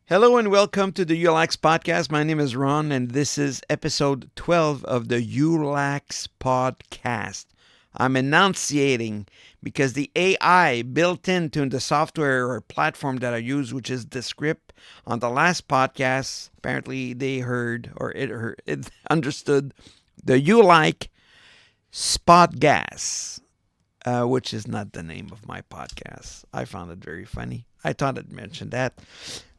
Hello and welcome to the YULLAX podcast. My name is Ron, and this is episode 12 of the YULLAX podcast. I'm enunciating because the AI built into the software or platform that I use, which is Descript, on the last podcast, apparently they it understood the you like spot gas, which is not the name of my podcast. I found it very funny. I thought I'd mention that.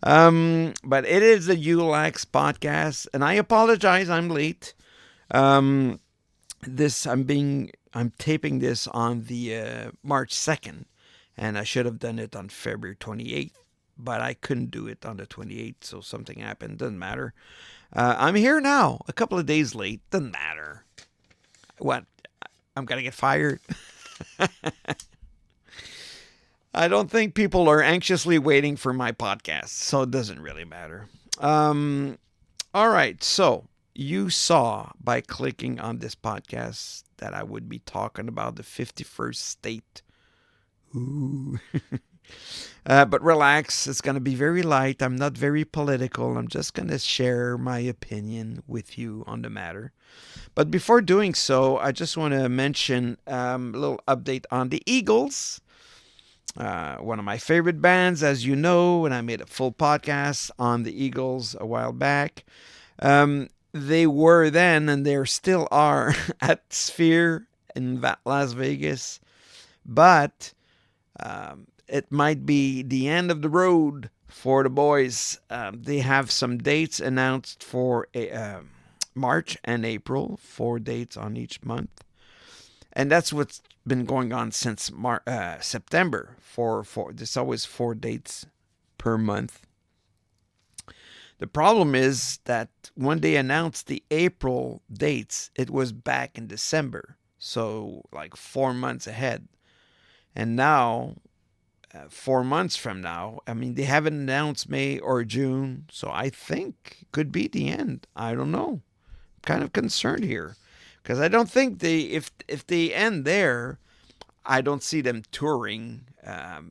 But it is the YULLAX podcast, and I apologize. I'm late. Um, I'm taping this on the March 2nd, and I should have done it on February 28th, but I couldn't do it on the 28th, so something happened. Doesn't matter. I'm here now, a couple of days late. Doesn't matter. What? I'm gonna get fired. I don't think people are anxiously waiting for my podcast, so it doesn't really matter. All right, so you saw by clicking on this podcast that I would be talking about the 51st state. Ooh. But relax, it's going to be very light. I'm not very political. I'm just going to share my opinion with you on the matter. But before doing so, I just want to mention a little update on the Eagles. One of my favorite bands, as you know, and I made a full podcast on the Eagles a while back. They were then, and they still are, at Sphere in Las Vegas. But it might be the end of the road for the boys. They have some dates announced for March and April, 4 dates on each month. And that's what's been going on since September. There's always 4 dates per month. The problem is that when they announced the April dates, it was back in December, so like 4 months ahead. And now, 4 months from now, I mean, they haven't announced May or June, so I think it could be the end. I don't know. I'm kind of concerned here because I don't think if they end there, I don't see them touring.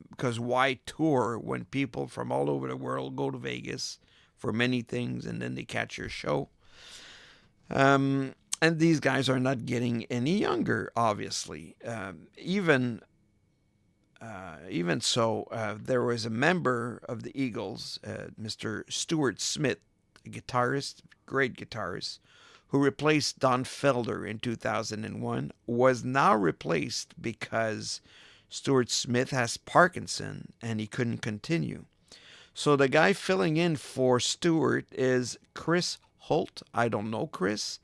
Because why tour when people from all over the world go to Vegas for many things and then they catch your show? And these guys are not getting any younger, obviously. Even so, there was a member of the Eagles, Mr. Stuart Smith, a guitarist, great guitarist, who replaced Don Felder in 2001, was now replaced because Stuart Smith has Parkinson and he couldn't continue. So the guy filling in for Stuart is Chris Holt. I don't know Chris.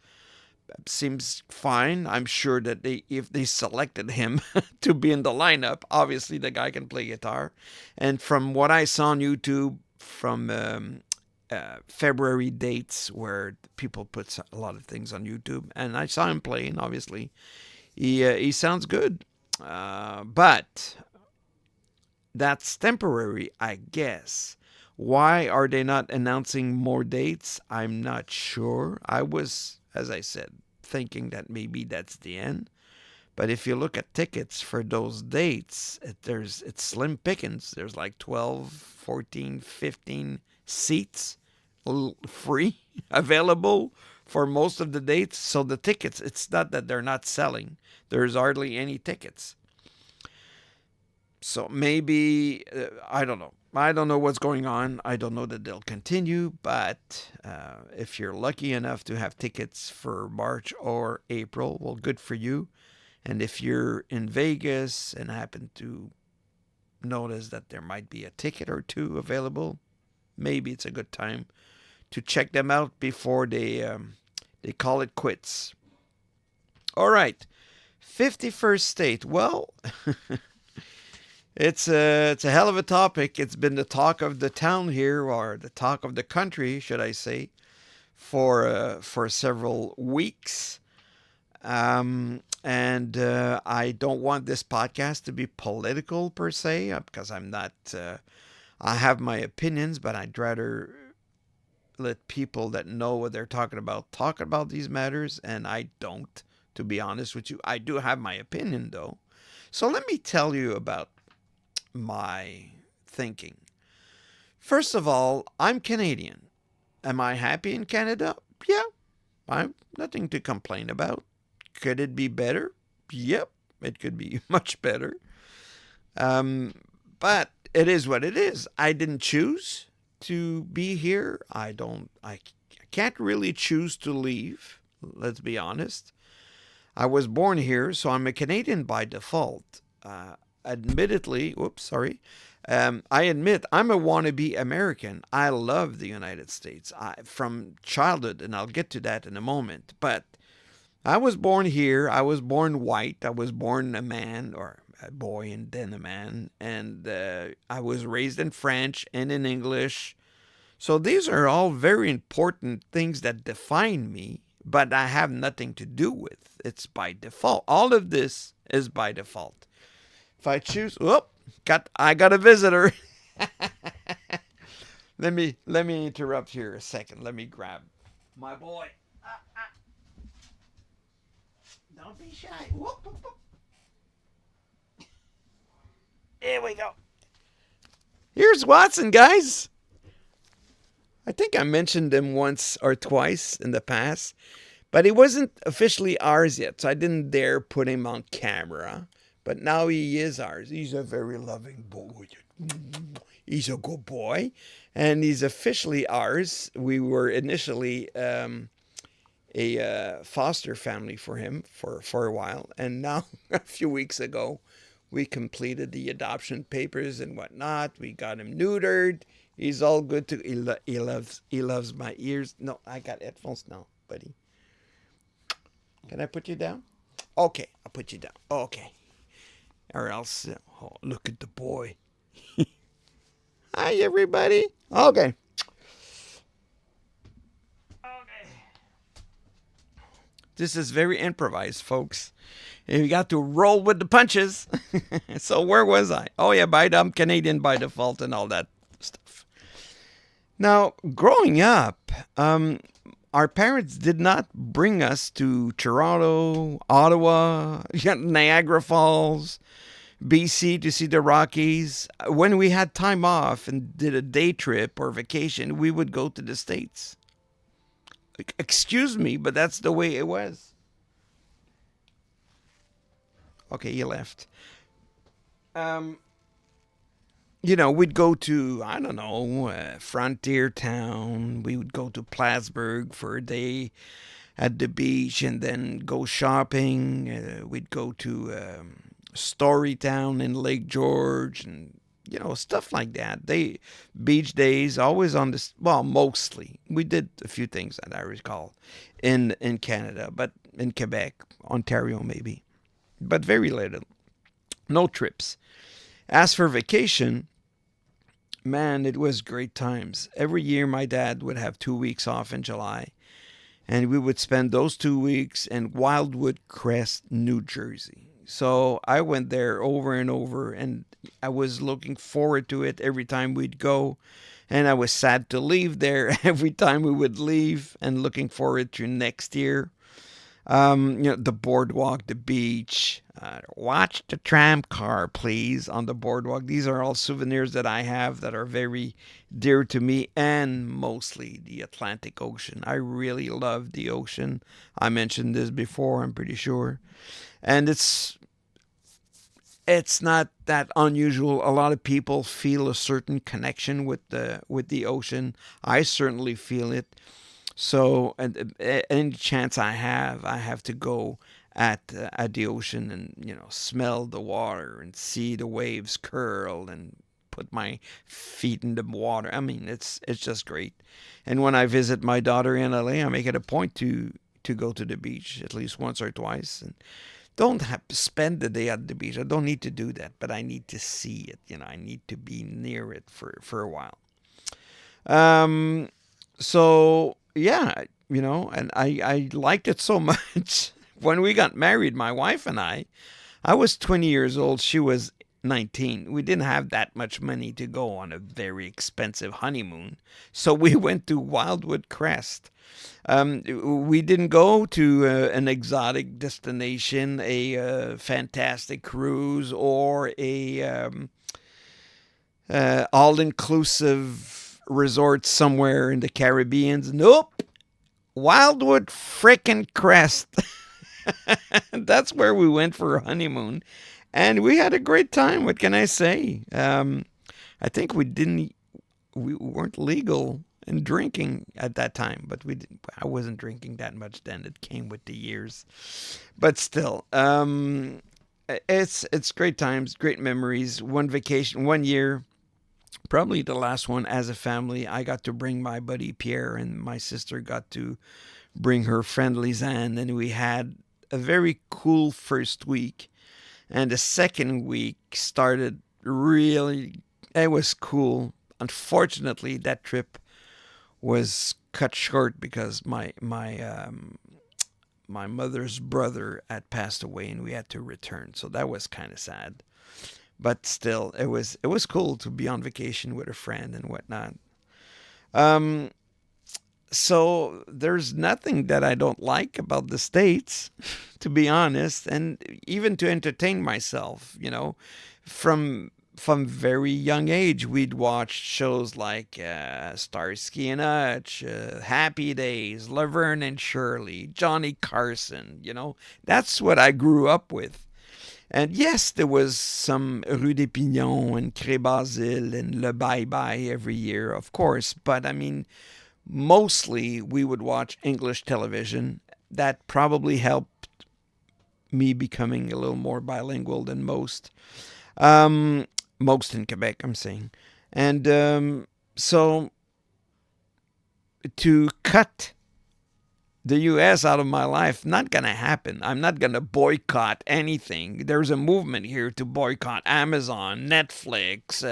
Seems fine. I'm sure that if they selected him to be in the lineup, obviously the guy can play guitar. And from what I saw on YouTube, from February dates where people put a lot of things on YouTube, and I saw him playing. Obviously, he sounds good, but that's temporary, I guess. Why are they not announcing more dates? I'm not sure. I was, as I said, thinking that maybe that's the end. But if you look at tickets for those dates, it's slim pickings. There's like 12, 14, 15 seats free available for most of the dates. So the tickets, it's not that they're not selling. There's hardly any tickets. So maybe, I don't know. I don't know what's going on. I don't know that they'll continue, but if you're lucky enough to have tickets for March or April, well, good for you. And if you're in Vegas and happen to notice that there might be a ticket or two available, maybe it's a good time to check them out before they call it quits. All right, 51st state. Well, it's a hell of a topic. It's been the talk of the town here, or the talk of the country, should I say, for several weeks. And I don't want this podcast to be political per se, because I'm not. I have my opinions, but I'd rather let people that know what they're talking about talk about these matters, and I don't. To be honest with you, I do have my opinion though. So let me tell you about my thinking. First of all, I'm Canadian. Am I happy in Canada? Yeah, I've nothing to complain about. Could it be better? Yep, it could be much better. Um, but it is what it is. I didn't choose to be here. I can't really choose to leave. Let's be honest. I was born here, so I'm a Canadian by default. Admittedly, whoops, sorry. I admit I'm a wannabe American. I love the United States from childhood, and I'll get to that in a moment. But I was born here. I was born white. I was born a man or a boy and then a man. And I was raised in French and in English. So these are all very important things that define me, but I have nothing to do with. It's by default. All of this is by default. If I choose, I got a visitor. Let me interrupt here a second. Let me grab my boy. Don't be shy. Whoop, whoop, whoop. Here we go. Here's Watson, guys. I think I mentioned him once or twice in the past, but he wasn't officially ours yet, so I didn't dare put him on camera. But now he is ours. He's a very loving boy. He's a good boy, and he's officially ours. We were initially a foster family for him for a while, and now a few weeks ago, we completed the adoption papers and whatnot. We got him neutered. He's all good to. He loves my ears. No, I got headphones now, buddy. Can I put you down? Okay, I'll put you down. Okay, or else. Oh, look at the boy. Hi, everybody. Okay. This is very improvised, folks. You got to roll with the punches. So where was I? Oh yeah, I'm Canadian by default and all that stuff. Now, growing up, our parents did not bring us to Toronto, Ottawa, Niagara Falls, BC to see the Rockies. When we had time off and did a day trip or vacation, we would go to the States. Excuse me, but that's the way it was. Okay, you left. Um, we'd go to, I don't know, Frontier Town. We would go to Plattsburgh for a day at the beach and then go shopping. We'd go to Storytown in Lake George and, stuff like that. Beach days, always on this, well, mostly. We did a few things that I recall in Canada, but in Quebec, Ontario maybe, but very little. No trips. As for vacation, man, it was great times. Every year, my dad would have 2 weeks off in July, and we would spend those 2 weeks in Wildwood Crest, New Jersey. So I went there over and over, and I was looking forward to it every time we'd go. And I was sad to leave there every time we would leave, and looking forward to next year. The boardwalk, the beach. Watch the tram car, please, on the boardwalk. These are all souvenirs that I have that are very dear to me, and mostly the Atlantic Ocean. I really love the ocean. I mentioned this before, I'm pretty sure. And it's not that unusual. A lot of people feel a certain connection with the ocean. I certainly feel it. So, and any chance I have to go at the ocean and smell the water and see the waves curl and put my feet in the water. I mean, it's just great. And when I visit my daughter in LA, I make it a point to go to the beach at least once or twice, and don't have to spend the day at the beach. I don't need to do that, but I need to see it. I need to be near it for a while. Um, so yeah, and I liked it so much. When we got married, my wife and I was 20 years old. She was 19. We didn't have that much money to go on a very expensive honeymoon. So we went to Wildwood Crest. We didn't go to an exotic destination, a fantastic cruise, or all-inclusive resort somewhere in the Caribbean. Nope. Wildwood frickin' Crest. That's where we went for a honeymoon. And we had a great time. What can I say? I think we weren't legal in drinking at that time, but I wasn't drinking that much then. It came with the years. But still, it's great times, great memories. One vacation, 1 year, probably the last one as a family. I got to bring my buddy Pierre, and my sister got to bring her friend Lisanne, and we had a very cool first week. And the second week started really, it was cool. Unfortunately, that trip was cut short because my mother's brother had passed away and we had to return. So that was kind of sad. But still, it was cool to be on vacation with a friend and whatnot. Um, so there's nothing that I don't like about the States, to be honest, and even to entertain myself, from very young age, we'd watch shows like Starsky and Hutch, Happy Days, Laverne and Shirley, Johnny Carson. That's what I grew up with. And yes, there was some Rue des Pignons and Cré Basile and Le Bye Bye every year, of course. But I mean, mostly we would watch English television. That probably helped me becoming a little more bilingual than most. Um, Most in Quebec, I'm saying. And so to cut the US out of my life, not going to happen. I'm not going to boycott anything. There's a movement here to boycott Amazon, Netflix,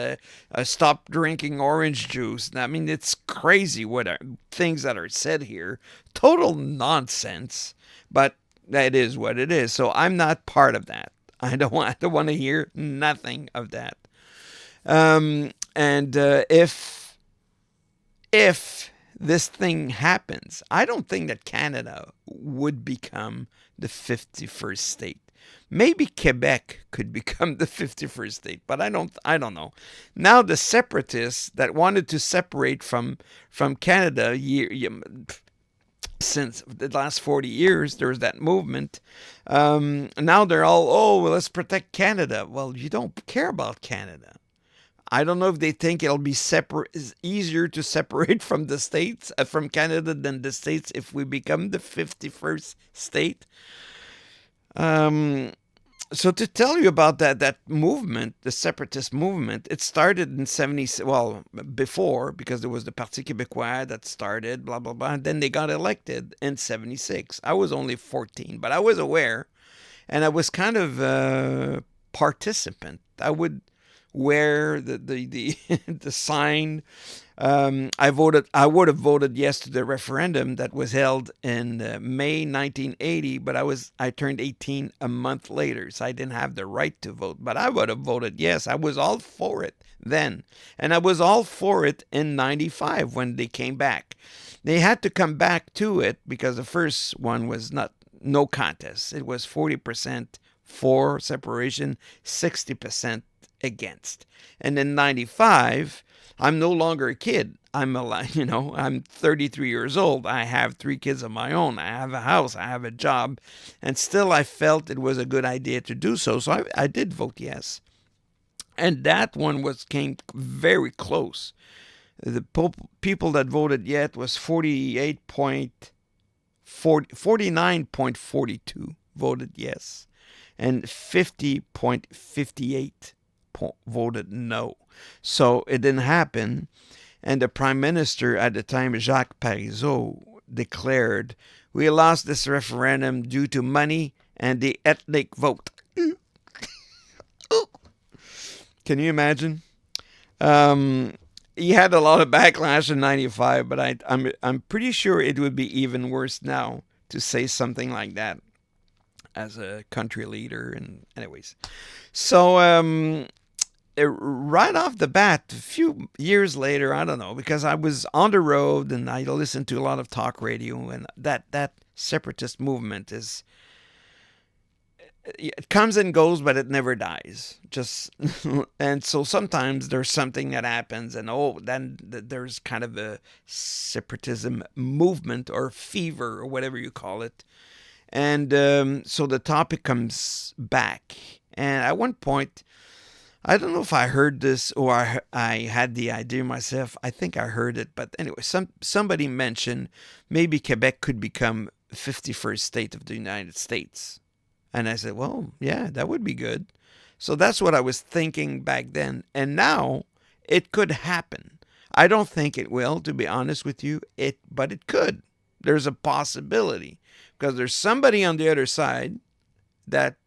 stop drinking orange juice. I mean, it's crazy what are things that are said here. Total nonsense, but that is what it is. So I'm not part of that. I don't want to hear nothing of that. And if this thing happens, I don't think that Canada would become the 51st state. Maybe Quebec could become the 51st state, but I don't know. Now the separatists that wanted to separate from Canada since the last 40 years, there was that movement. Now they're all, oh, well, let's protect Canada. Well, you don't care about Canada. I don't know if they think it'll be is easier to separate from the states, from Canada than the states if we become the 51st state. Um, so to tell you about that movement, the separatist movement, it started in 70, well, before, because there was the Parti Québécois that started, blah, blah, blah. Then they got elected in 76. I was only 14, but I was aware, and I was kind of a participant. I would wear the the sign. I voted. I would have voted yes to the referendum that was held in May 1980, but I turned 18 a month later, so I didn't have the right to vote. But I would have voted yes. I was all for it then, and I was all for it in '95 when they came back. They had to come back to it because the first one was not no contest. It was 40% for separation, 60% against. And in 95, I'm no longer a kid. I'm 33 years old. I have 3 kids of my own. I have a house. I have a job. And still, I felt it was a good idea to do so. So I did vote yes. And that one came very close. The people that voted yes was 49.42 voted yes, and 50.58 voted no. So it didn't happen. And the prime minister at the time, Jacques Parizeau, declared, "We lost this referendum due to money and the ethnic vote." Can you imagine? He had a lot of backlash in '95, but I'm pretty sure it would be even worse now to say something like that as a country leader. And anyways, so right off the bat, a few years later, I don't know, because I was on the road and I listened to a lot of talk radio, and that separatist movement it comes and goes, but it never dies. Just and so sometimes there's something that happens, and then there's kind of a separatism movement or fever or whatever you call it, and so the topic comes back. And at one point, I don't know if I heard this or I had the idea myself. I think I heard it, but anyway, somebody mentioned maybe Quebec could become 51st state of the United States. And I said, well, yeah, that would be good. So that's what I was thinking back then. And now it could happen. I don't think it will, to be honest with you. But it could. There's a possibility because there's somebody on the other side that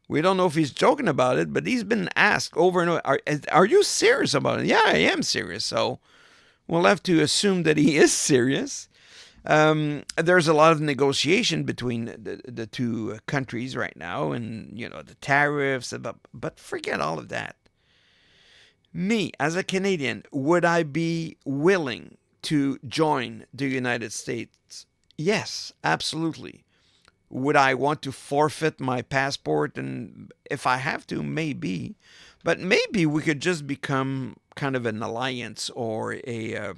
we don't know if he's joking about it, but he's been asked over and over, are you serious about it? Yeah, I am serious. So we'll have to assume that he is serious. There's a lot of negotiation between the two countries right now, and the tariffs. But forget all of that. Me as a Canadian, would I be willing to join the United States? Yes, absolutely. Would I want to forfeit my passport? And if I have to, maybe. But maybe we could just become kind of an alliance or a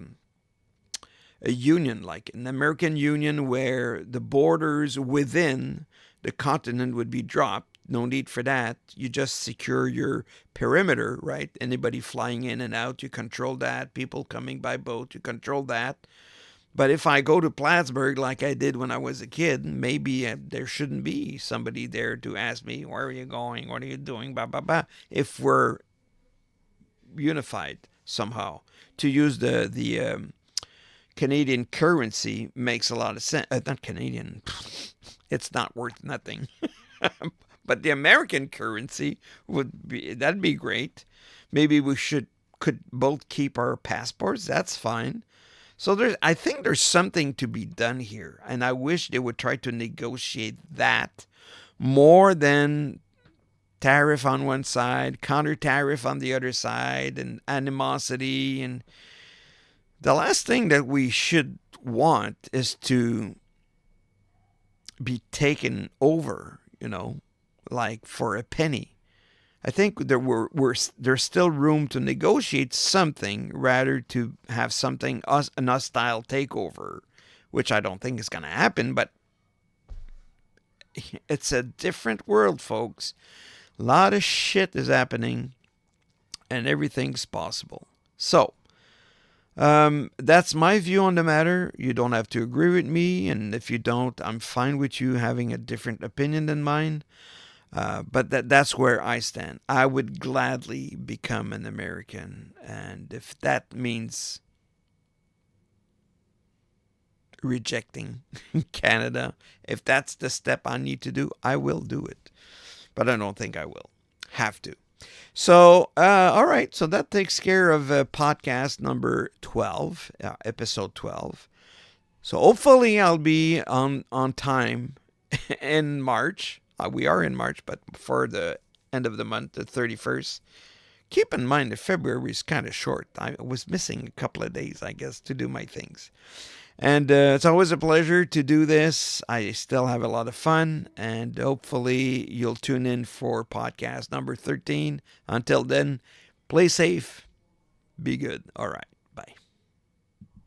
union, like an American union, where the borders within the continent would be dropped. No need for that. You just secure your perimeter, right? Anybody flying in and out, you control that. People coming by boat, you control that. But if I go to Plattsburgh like I did when I was a kid, maybe there shouldn't be somebody there to ask me, where are you going? What are you doing? Blah, blah, blah. If we're unified somehow. To use the Canadian currency makes a lot of sense. Not Canadian. It's not worth nothing. But the American currency that'd be great. Maybe we could both keep our passports. That's fine. So I think there's something to be done here, and I wish they would try to negotiate that more than tariff on one side, counter tariff on the other side, and animosity. And the last thing that we should want is to be taken over, like for a penny. I think there's still room to negotiate something rather to have something an hostile takeover, which I don't think is going to happen. But it's a different world, folks. A lot of shit is happening, and everything's possible. So that's my view on the matter. You don't have to agree with me, and if you don't, I'm fine with you having a different opinion than mine. But that's where I stand. I would gladly become an American. And if that means rejecting Canada, if that's the step I need to do, I will do it. But I don't think I will have to. So, all right. So that takes care of podcast number 12, episode 12. So hopefully I'll be on time in March. We are in March, but before the end of the month, the 31st. Keep in mind that February is kind of short. I was missing a couple of days, I guess, to do my things. And it's always a pleasure to do this. I still have a lot of fun, and hopefully you'll tune in for podcast number 13. Until then, play safe, be good. All right.